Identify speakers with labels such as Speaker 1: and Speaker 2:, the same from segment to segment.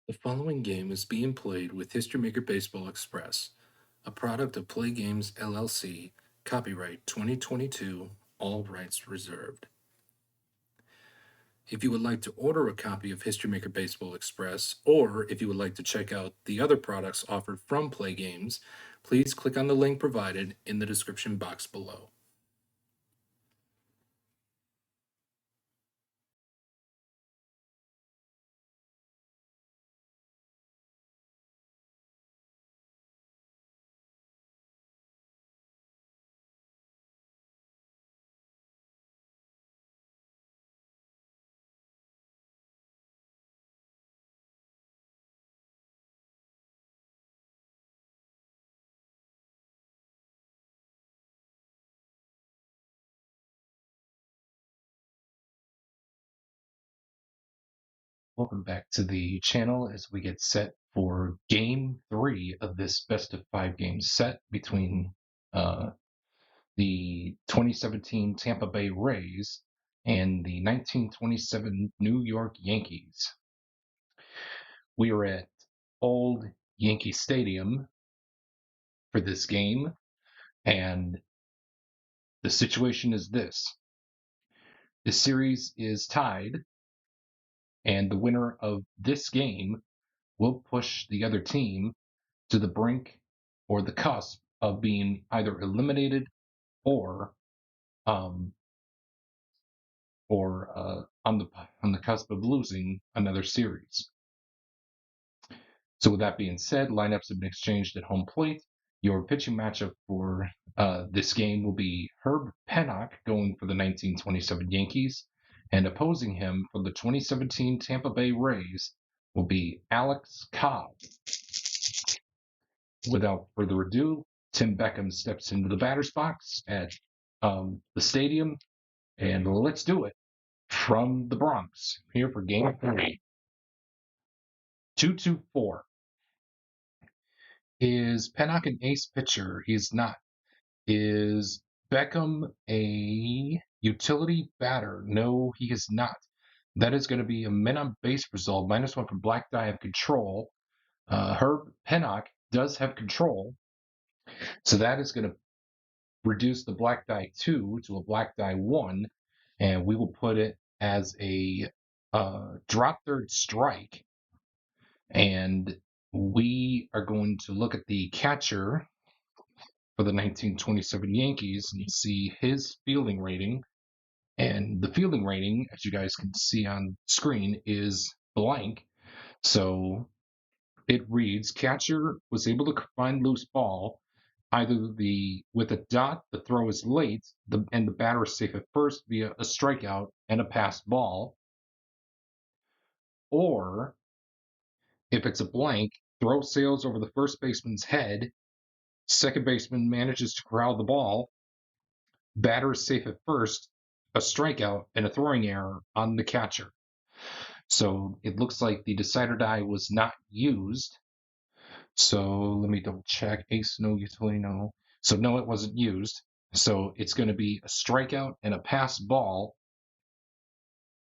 Speaker 1: The following game is being played with History Maker Baseball Express, a product of Play Games LLC, copyright 2022, all rights reserved. If you would like to order a copy of History Maker Baseball Express, or if you would like to check out the other products offered from Play Games, please click on the link provided in the description box below.
Speaker 2: Welcome back to the channel as we get set for game 3 of this best of 5 game set between the 2017 Tampa Bay Rays and the 1927 New York Yankees. We are at Old Yankee Stadium for this game, and the situation is this. The series is tied, and the winner of this game will push the other team to the brink or the cusp of being either eliminated or um, on the cusp of losing another series. So with that being said, lineups have been exchanged at home plate. Your pitching matchup for this game will be Herb Pennock going for the 1927 Yankees, and opposing him for the 2017 Tampa Bay Rays will be Alex Cobb. Without further ado, Tim Beckham steps into the batter's box at the stadium, and let's do it. From the Bronx, here for game 3. 2-2-4. Is Pennock an ace pitcher? He is not. Is Beckham a utility batter? No, he is not. That is going to be a men on base result. -1 for black die of control. Herb Pennock does have control. So that is going to reduce the black die 2 to a black die 1. And we will put it as a drop third strike. And we are going to look at the catcher for the 1927 Yankees and see his fielding rating. And the fielding rating, as you guys can see on screen, is blank. So it reads, catcher was able to find loose ball. Either with a dot, the throw is late, and the batter is safe at first via a strikeout and a passed ball. Or if it's a blank, throw sails over the first baseman's head, second baseman manages to corral the ball, batter is safe at first, a strikeout, and a throwing error on the catcher. So it looks like the decider die was not used. So let me double check. Ace, no, utility, no. So no, it wasn't used. So it's going to be a strikeout and a pass ball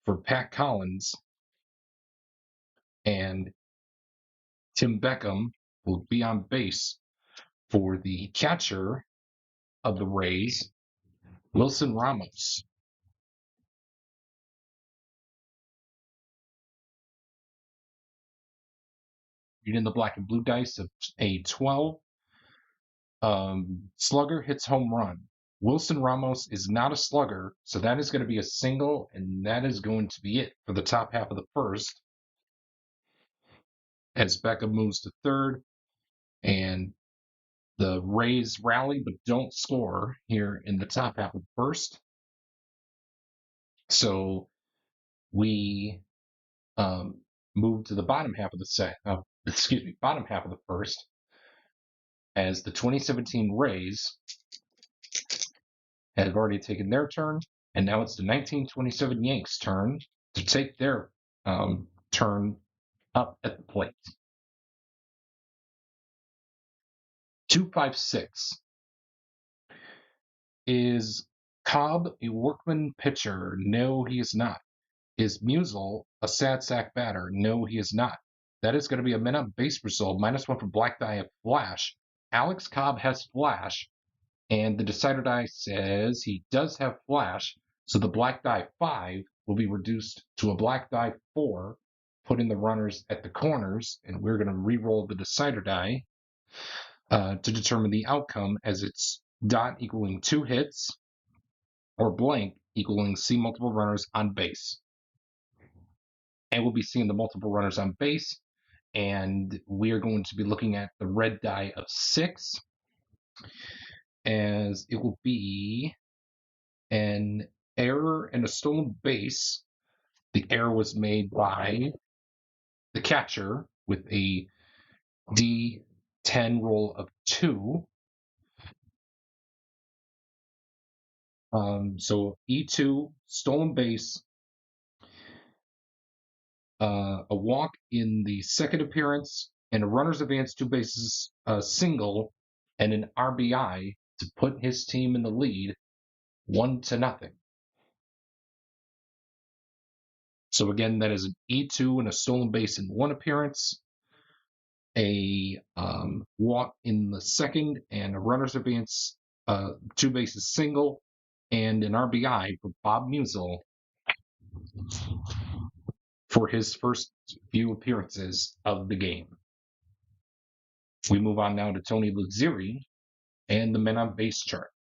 Speaker 2: for Pat Collins. And Tim Beckham will be on base for the catcher of the Rays, Wilson Ramos. Reading the black and blue dice of a 12. Slugger hits home run. Wilson Ramos is not a slugger, so that is going to be a single, and that is going to be it for the top half of the first. As Beckham moves to third, and the Rays rally but don't score here in the top half of the first. So we move to the bottom half of the bottom half of the first, as the 2017 Rays have already taken their turn, and now it's the 1927 Yanks' turn to take their turn up at the plate. 2-5-6. Is Cobb a workman pitcher? No, he is not. Is Musial a sad sack batter? No, he is not. That is going to be a min-up base result, -1 for black die of flash. Alex Cobb has flash, and the decider die says he does have flash, so the black die 5 will be reduced to a black die 4, putting the runners at the corners, and we're going to re-roll the decider die to determine the outcome, as it's dot equaling 2 hits, or blank equaling see multiple runners on base. And we'll be seeing the multiple runners on base, and we are going to be looking at the red die of 6, as it will be an error and a stolen base. The error was made by the catcher with a D10 roll of 2. So E2, stolen base, a walk in the second appearance, and a runner's advance 2 bases single, and an RBI to put his team in the lead 1-0. So again, that is an E2 and a stolen base in 1 appearance, a walk in the second, and a runner's advance 2 bases single, and an RBI for Bob Musial for his first few appearances of the game. We move on now to Tony Luzziri and the men on base chart.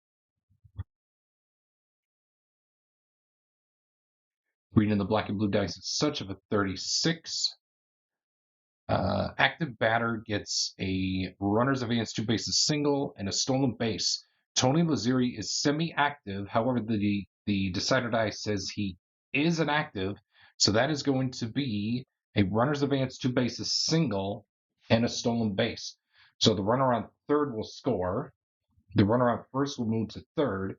Speaker 2: Reading the black and blue dice is such of a 36. Active batter gets a runner's advance 2 bases single and a stolen base. Tony Luzziri is semi-active. However, the decider die says he is an active, so that is going to be a runner's advance 2 bases single and a stolen base. So the runner on third will score. The runner on first will move to third.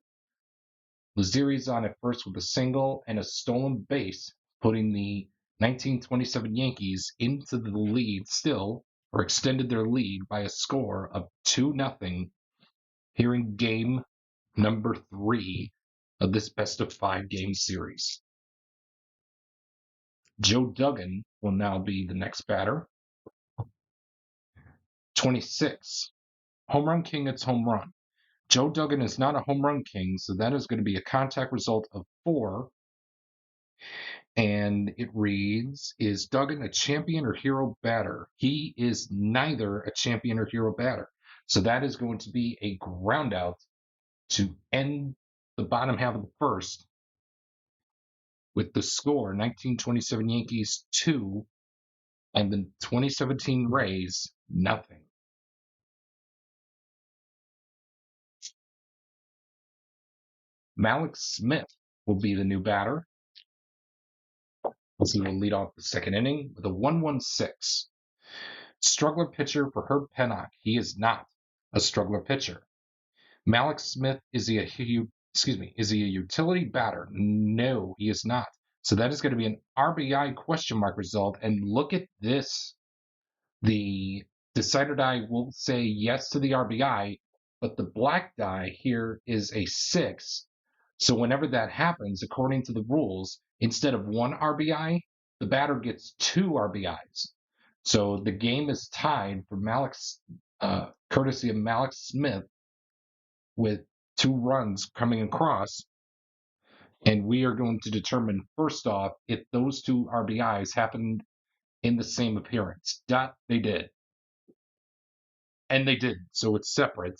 Speaker 2: Luzziri's on at first with a single and a stolen base, putting the 1927 Yankees into the lead still, or extended their lead by a score of 2-0 here in game number 3 of this best-of-5 game series. Joe Duggan will now be the next batter. 26. Home run king gets home run. Joe Duggan is not a home run king, so that is going to be a contact result of 4. And it reads, is Duggan a champion or hero batter? He is neither a champion or hero batter. So that is going to be a ground out to end the bottom half of the first, with the score 1927 Yankees 2 and the 2017 Rays nothing. Malik Smith will be the new batter, as he will lead off the second inning with a 1-1-6. Struggler pitcher for Herb Pennock. He is not a struggler pitcher. Malik Smith, is he a utility batter? No, he is not. So that is going to be an RBI question mark result. And look at this. The decider die will say yes to the RBI, but the black die here is a 6. So whenever that happens, according to the rules, instead of 1 RBI, the batter gets 2 RBIs. So the game is tied for courtesy of Malik Smith, with 2 runs coming across. And we are going to determine, first off, if those 2 RBIs happened in the same appearance. They did. And they did. So it's separate.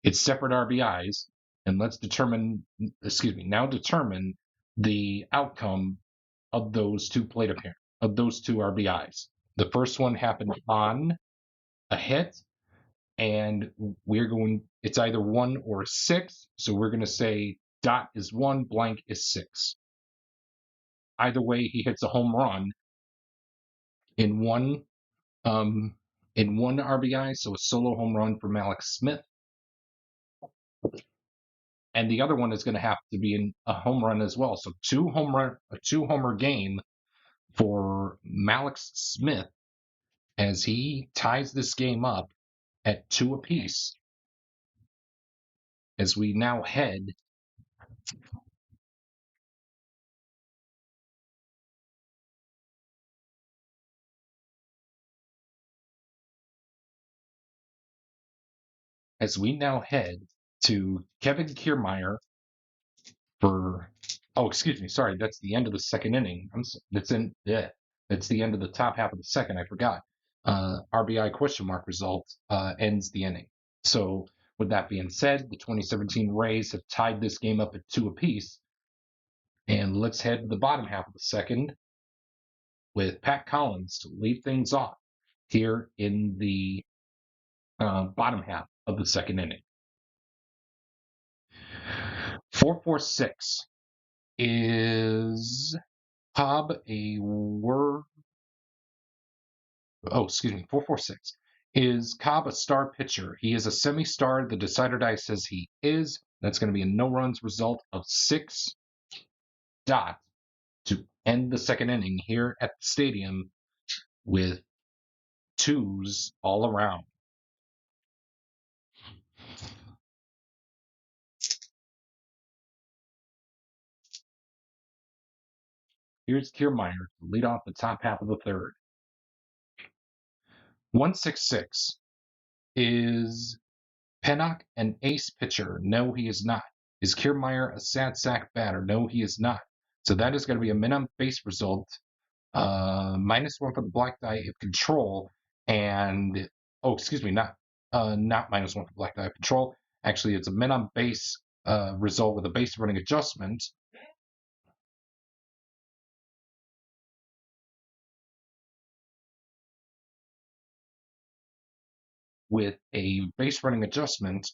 Speaker 2: It's separate RBIs. And let's determine the outcome of those 2 RBIs. The first one happened on a hit, and it's either 1 or 6. So we're going to say dot is 1, blank is 6. Either way, he hits a home run in one RBI, so a solo home run for Malik Smith. And the other one is going to have to be a home run as well. So a 2-homer game for Malik Smith, as he ties this game up at 2 apiece, as we now head as we now head to Kevin Kiermaier for. Oh, excuse me. Sorry, that's the end of the second inning. That's in. Yeah, that's the end of the top half of the second. I forgot. RBI question mark result ends the inning. So, with that being said, the 2017 Rays have tied this game up at 2 apiece. And let's head to the bottom half of the second with Pat Collins to lead things off here in the bottom half of the second inning. 4-4-6 is Cobb a word. Oh, excuse me. 4-4-6 is Cobb a star pitcher. He is a semi-star. The decider die says he is. That's going to be a no runs result of 6 dots to end the second inning here at the stadium with 2s all around. Here's Kiermaier to lead off the top half of the third. 1-6-6 is Pennock an ace pitcher? No, he is not. Is Kiermaier a sad sack batter? No, he is not. So that is going to be a minimum base result. -1 for the black die of control, and excuse me, not -1 for the black die of control. Actually, it's a minimum base result with a base running adjustment. With a base running adjustment,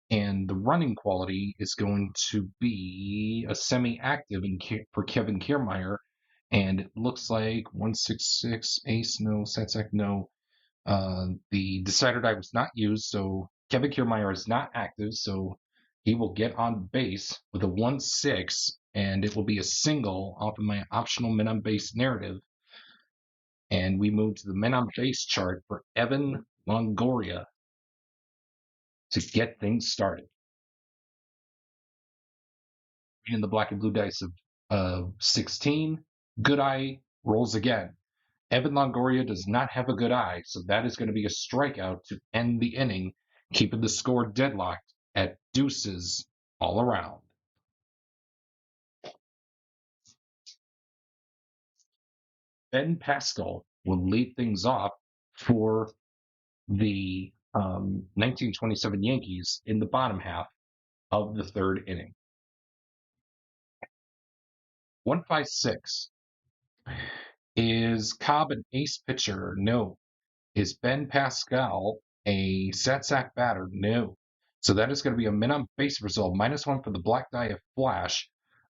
Speaker 2: and the running quality is going to be a semi-active for Kevin Kiermaier, and it looks like 1-6-6 ace no, satsack no. The decider die was not used, so Kevin Kiermaier is not active, so he will get on base with a 1-6, and it will be a single off of my optional men on base narrative. And we move to the men on base chart for Evan Longoria to get things started. In the black and blue dice of 16, good eye rolls again. Evan Longoria does not have a good eye, so that is going to be a strikeout to end the inning, keeping the score deadlocked at deuces all around. Ben Pascal will lead things off for the 1927 Yankees in the bottom half of the third inning. 1-5-6. Is Cobb an ace pitcher? No. Is Ben Pascal a set sack batter? No. So that is going to be a minimum base result, -1 for the black die of flash.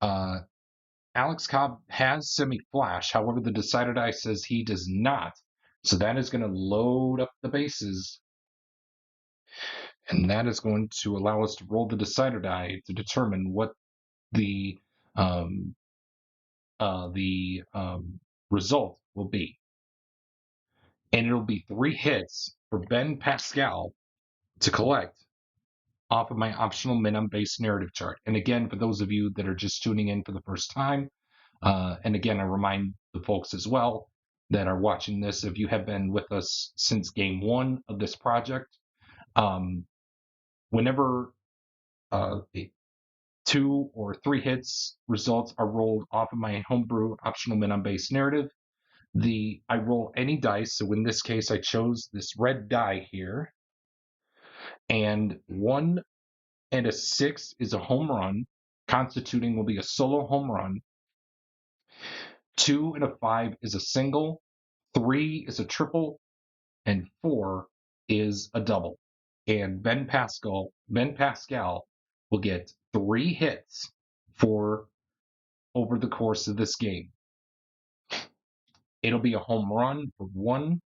Speaker 2: Alex Cobb has semi-flash. However, the decider die says he does not. So that is going to load up the bases. And that is going to allow us to roll the decider die to determine what the result will be. And it'll be 3 hits for Ben Pascal to collect off of my optional minimum base narrative chart. And again, for those of you that are just tuning in for the first time, and again, I remind the folks as well that are watching this, if you have been with us since game 1 of this project, whenever 2 or 3 hits results are rolled off of my homebrew optional minimum base narrative, I roll any dice. So in this case, I chose this red die here, and 1 and a 6 is a home run, constituting will be a solo home run. 2 and a 5 is a single, 3 is a triple, and 4 is a double. And Ben Pascal will get 3 hits for over the course of this game. It'll be a home run for 1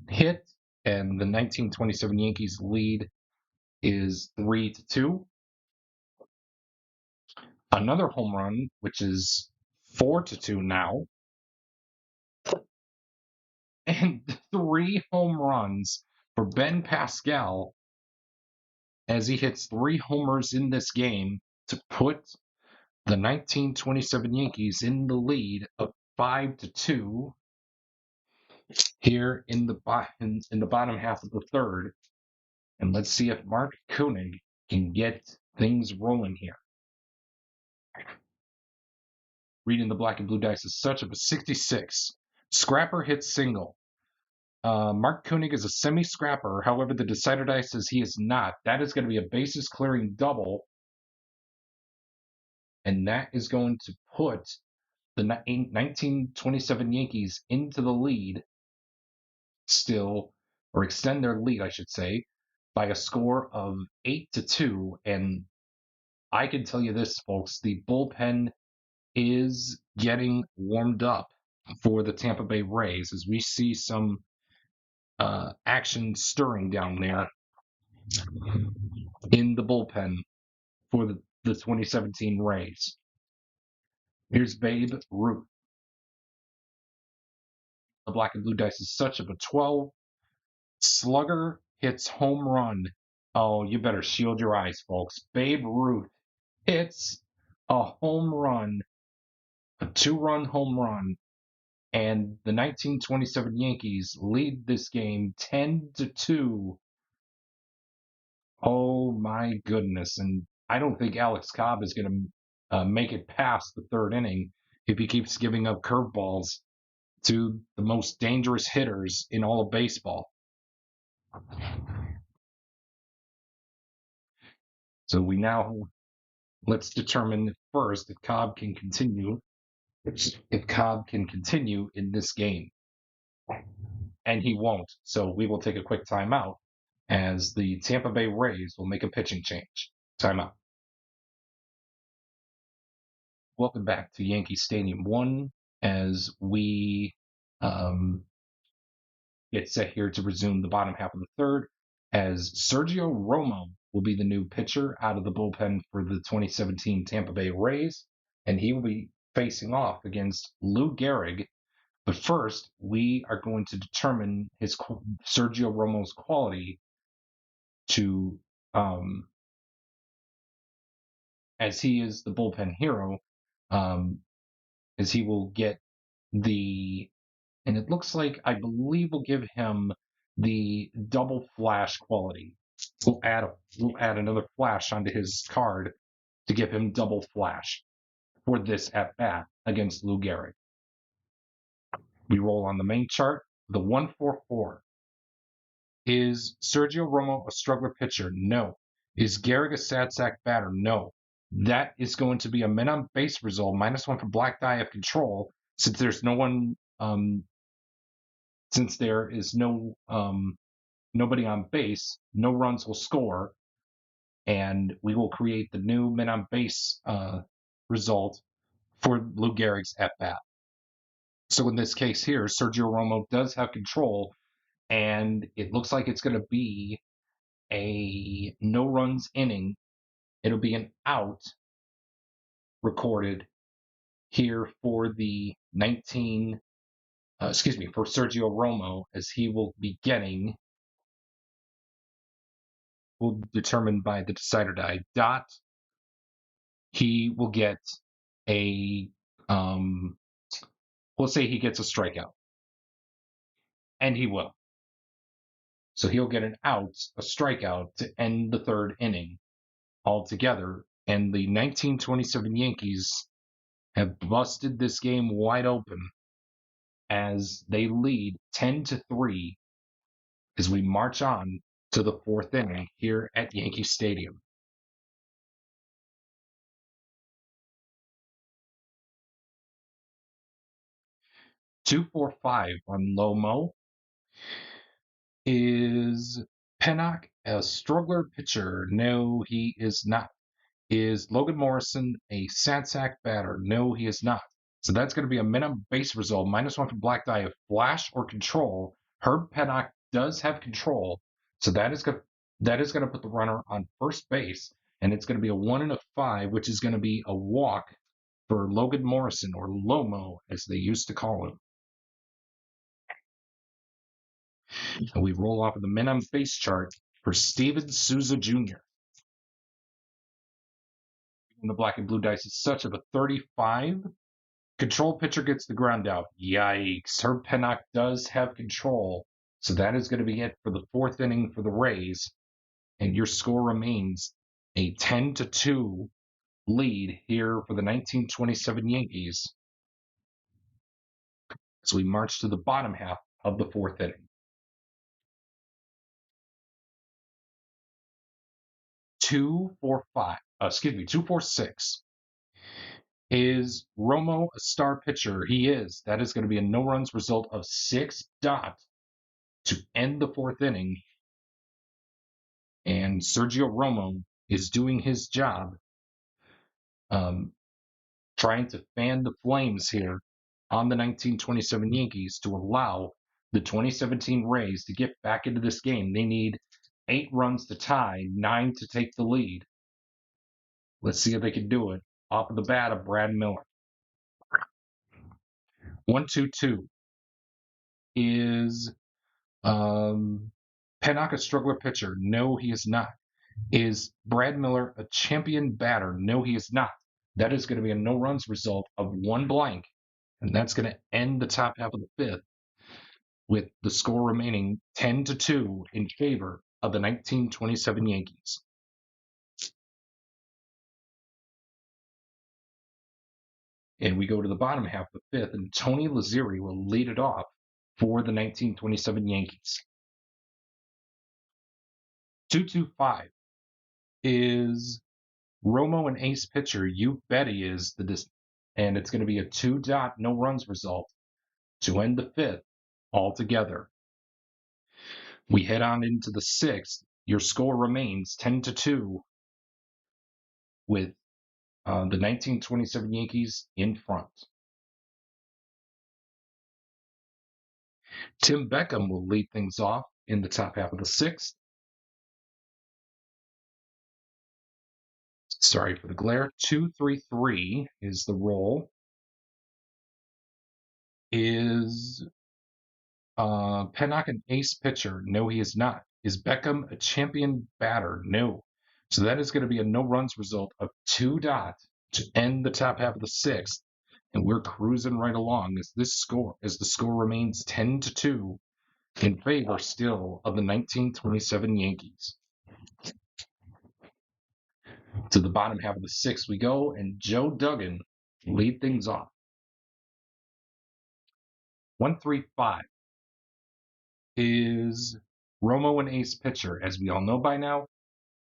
Speaker 2: hit, and the 1927 Yankees lead is 3-2. Another home run, which is 4-2 now, and 3 home runs for Ben Pascal as he hits 3 homers in this game to put the 1927 Yankees in the lead of 5-2 here in the bottom half of the third. And let's see if Mark Koenig can get things rolling here. Reading the black and blue dice is such of a 66. Scrapper hits single. Mark Koenig is a semi-scrapper. However, the decider dice says he is not. That is going to be a bases clearing double. And that is going to put the 1927 Yankees into the lead still, or extend their lead, I should say, by a score of 8-2. And I can tell you this, folks, the bullpen is getting warmed up for the Tampa Bay Rays as we see some action stirring down there in the bullpen for the 2017 Rays. Here's Babe Ruth. The black and blue dice is such of a 12. Slugger hits home run. Oh, you better shield your eyes, folks. Babe Ruth hits a home run, a 2-run home run, and the 1927 Yankees lead this game 10-2. Oh my goodness. And I don't think Alex Cobb is going to make it past the third inning if he keeps giving up curveballs to the most dangerous hitters in all of baseball. So let's determine first if Cobb can continue in this game. And he won't. So we will take a quick timeout as the Tampa Bay Rays will make a pitching change. Timeout. Welcome back to Yankee Stadium 1 as we get set here to resume the bottom half of the third, as Sergio Romo will be the new pitcher out of the bullpen for the 2017 Tampa Bay Rays, and he will be facing off against Lou Gehrig. But first, we are going to determine Sergio Romo's quality to, as he is the bullpen hero, as he will get and it looks like, I believe we'll give him the double flash quality. We'll add another flash onto his card to give him double flash for this at bat against Lou Gehrig. We roll on the main chart. The 1-4-4. Is Sergio Romo a struggler pitcher? No. Is Gehrig a sad sack batter? No. That is going to be a men on base result, -1 for black die of control, since there's no one. Since there is nobody on base, no runs will score, and we will create the new men on base result for Lou Gehrig's at bat. So in this case here, Sergio Romo does have control, and it looks like it's going to be a no runs inning. It'll be an out recorded here for the for Sergio Romo, as he will be getting, will determine by the decider die dot. He will get we'll say he gets a strikeout, and he will. So he'll get an out, a strikeout to end the third inning altogether. And the 1927 Yankees have busted this game wide open as they lead 10-3 as we march on to the fourth inning here at Yankee Stadium. (2-4-5) on Lomo. Is Pennock a struggler pitcher? No, he is not. Is Logan Morrison a sad sack batter? No, he is not. So that's going to be a minimum base result, -1 for black die of flash or control. Herb Pennock does have control, so that is going to put the runner on first base, and it's going to be a 1 and a 5, which is going to be a walk for Logan Morrison, or Lomo, as they used to call him. And we roll off of the men on base chart for Steven Souza Jr. And the black and blue dice is such of a 35. Control pitcher gets the ground out. Yikes. Herb Pennock does have control. So that is going to be it for the fourth inning for the Rays. and your score remains a 10-2 lead here for the 1927 Yankees as we march to the bottom half of the fourth inning. 2-4-6. Is Romo a star pitcher? He is. That is going to be a no runs result of 6 dots to end the fourth inning. And Sergio Romo is doing his job, trying to fan the flames here on the 1927 Yankees to allow the 2017 Rays to get back into this game. They need 8 runs to tie, 9 to take the lead. Let's see if they can do it. Off of the bat of Brad Miller. 1-2-2. Is Pennock a struggler pitcher? No, he is not. Is Brad Miller a champion batter? No, he is not. That is going to be a no runs result of 1 blank, and that's going to end the top half of the fifth with the score remaining 10-2 in favor of the 1927 Yankees. And we go to the bottom half of the fifth, and Tony Lazzeri will lead it off for the 1927 Yankees. 2-2-5. Is Romo an ace pitcher? You bet he is. And it's going to be a 2 dot no runs result to end the fifth altogether. We head on into the sixth. Your score remains 10-2 with the 1927 Yankees in front. Tim Beckham will lead things off in the top half of the sixth. Sorry for the glare. 2-3-3 is the roll. Is Pennock an ace pitcher? No, he is not. Is Beckham a champion batter? No. So that is going to be a no runs result of 2 dots to end the top half of the sixth. And we're cruising right along as the score remains 10-2 in favor still of the 1927 Yankees. To the bottom half of the sixth we go, and Joe Duggan lead things off. 1-3-5. Is Romo an ace pitcher? As we all know by now,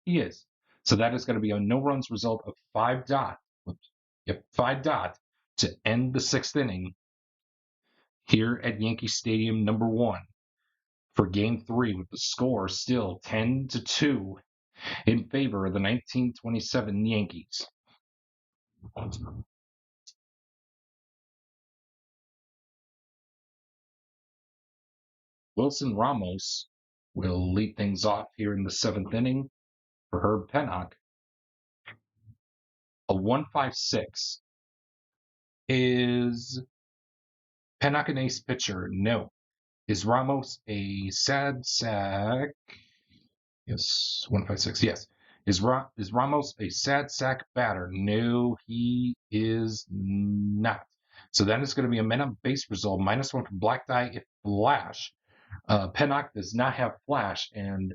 Speaker 2: he is. So that is going to be a no runs result of 5 dots. 5 dots to end the sixth inning here at Yankee Stadium #1 for Game 3, with the score still 10-2 in favor of the 1927 Yankees. Wilson Ramos will lead things off here in the 7th inning for Herb Pennock. A 1-5-6. Is Pennock an ace pitcher? No. Is Ramos a sad sack? Yes, 1-5-6. Yes. Is Ramos a sad sack batter? No, he is not. So that is going to be a men on base result. -1 for black die if flash. Pennock does not have flash, and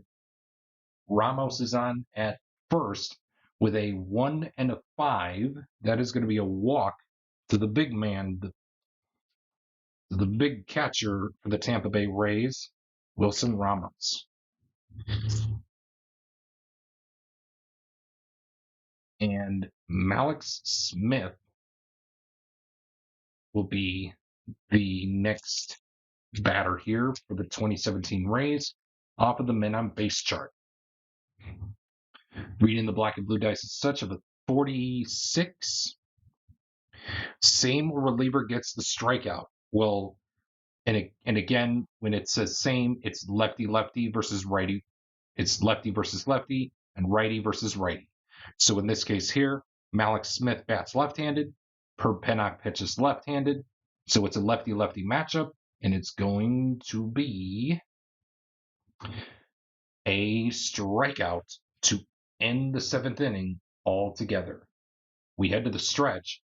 Speaker 2: Ramos is on at first with a 1 and a 5. That is going to be a walk to the big man, the big catcher for the Tampa Bay Rays, Wilson Ramos. And Mallex Smith will be the next batter here for the 2017 Rays off of the men on base chart. Reading the black and blue dice as such of a 46. Same reliever gets the strikeout. Well, and again, when it says same, it's lefty versus righty. It's lefty versus lefty and righty versus righty. So in this case here, Mallex Smith bats left-handed, Herb Pennock pitches left-handed. So it's a lefty-lefty matchup, and it's going to be a strikeout to end the 7th inning altogether. We head to the stretch.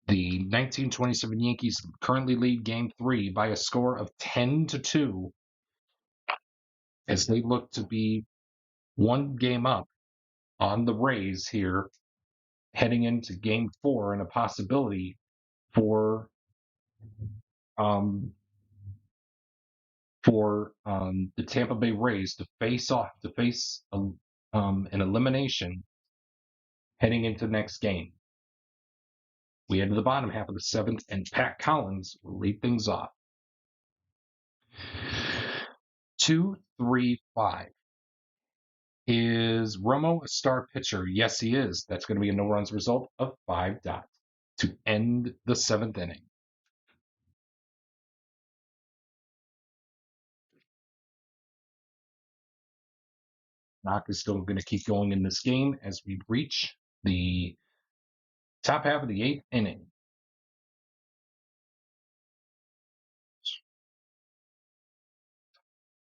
Speaker 2: The 1927 Yankees currently lead Game 3 by a score of 10-2 as they look to be one game up on the Rays here, heading into Game 4, and a possibility for um, the Tampa Bay Rays to face an elimination heading into the next game. We head to the bottom half of the seventh, and Pat Collins will lead things off. 2-3-5. Is Romo a star pitcher? Yes, he is. That's going to be a no-runs result of 5 to end the seventh inning. Knock is still going to keep going in this game as we reach the top half of the eighth inning.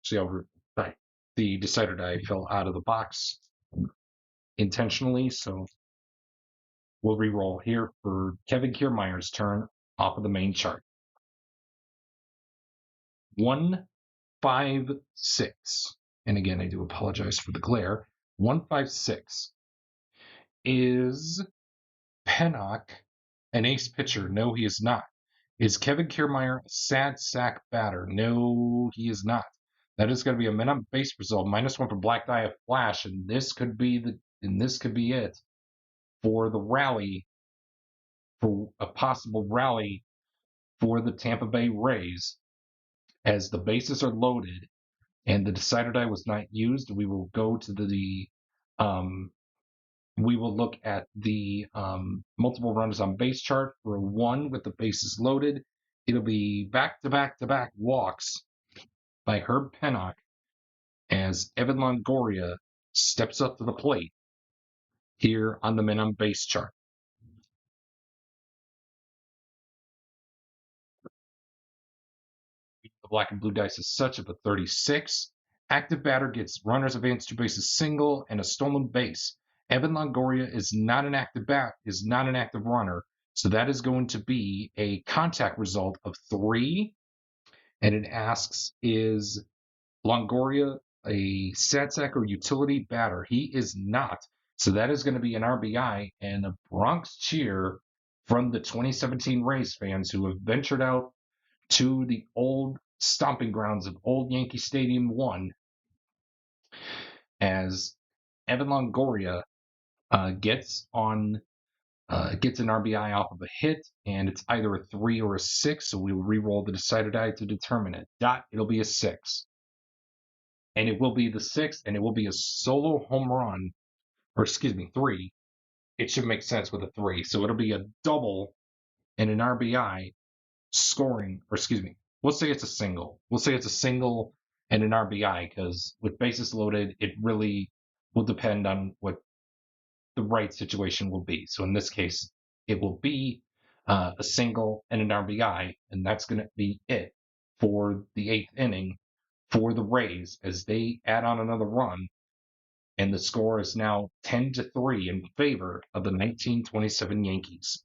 Speaker 2: See how the decider die fell out of the box intentionally, so we'll re-roll here for Kevin Kiermaier's turn off of the main chart. 1-5-6. And again, I do apologize for the glare. 1-5-6. Is Pennock an ace pitcher? No, he is not. Is Kevin Kiermaier a sad sack batter? No, he is not. That is going to be a men on base result, -1 for Black Die of Flash, and this could be it for the rally, for a possible rally for the Tampa Bay Rays. As the bases are loaded and the decider die was not used, we will go to we will look at the multiple runners on base chart for a 1 with the bases loaded. It'll be back-to-back-to-back walks by Herb Pennock as Evan Longoria steps up to the plate here on the men on base chart. The black and blue dice is such of a 36. Active batter gets runners advance 2 bases single and a stolen base. Evan Longoria is not an active runner, so that is going to be a contact result of 3. And it asks, is Longoria a stat sack or utility batter? He is not, so that is going to be an RBI and a Bronx cheer from the 2017 Rays fans who have ventured out to the old stomping grounds of Old Yankee Stadium 1 as Evan Longoria gets an RBI off of a hit, and it's either a 3 or a 6, so we will re-roll the decider die to determine it. It'll be a 6. And it will be the 6th, and it will be a solo home run, or excuse me, 3. It should make sense with a 3. So it'll be a double and an RBI scoring, or excuse me, we'll say it's a single. We'll say it's a single and an RBI because with bases loaded, it really will depend on what the right situation will be. So in this case, it will be a single and an RBI, and that's going to be it for the 8th inning for the Rays as they add on another run, and the score is now 10-3 in favor of the 1927 Yankees.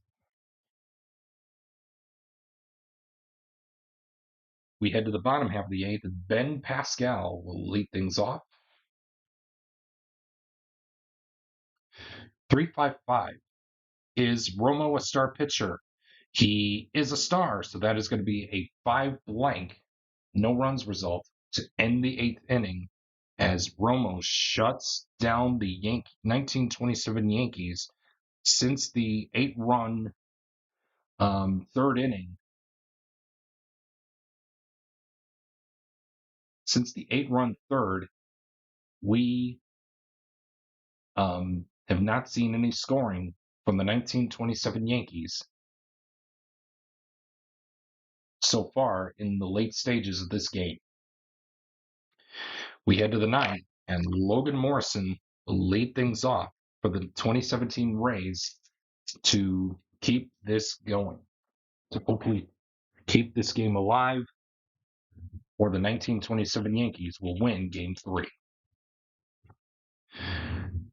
Speaker 2: We head to the bottom half of the 8th, and Ben Pascal will lead things off. 3-5-5. Is Romo a star pitcher? He is a star, so that is going to be a 5 blank, no runs result to end the 8th inning as Romo shuts down the 1927 Yankees since the 8-run third inning. Since the 8-run third, we have not seen any scoring from the 1927 Yankees so far in the late stages of this game. We head to the 9th, and Logan Morrison will lead things off for the 2017 Rays to keep this going, to hopefully keep this game alive, or the 1927 Yankees will win Game 3.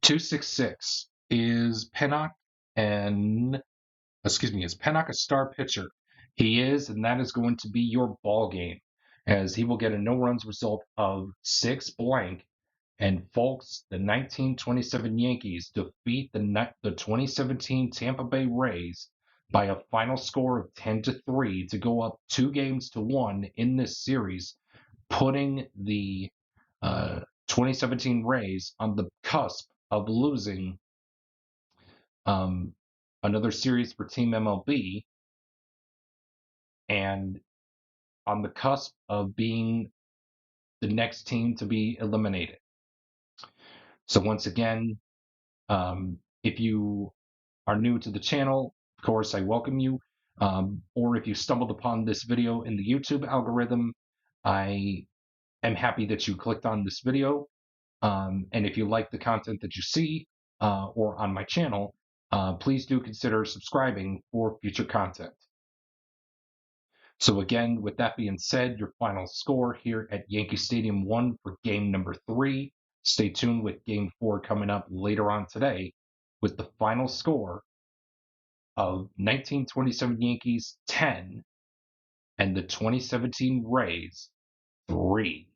Speaker 2: 2-6-6. Is Pennock a star pitcher? He is, and that is going to be your ball game, as he will get a no runs result of 6 blank And folks, the 1927 Yankees defeat the 2017 Tampa Bay Rays by a final score of 10-3 to go up 2-1 in this series, putting the 2017 Rays on the cusp of losing another series for Team MLB and on the cusp of being the next team to be eliminated. So once again, if you are new to the channel, of course, I welcome you. Or if you stumbled upon this video in the YouTube algorithm, I am happy that you clicked on this video. And if you like the content that you see or on my channel, please do consider subscribing for future content. So again, with that being said, your final score here at Yankee Stadium 1 for game number 3. Stay tuned with game 4 coming up later on today with the final score of 1927 Yankees 10 and the 2017 Rays 3.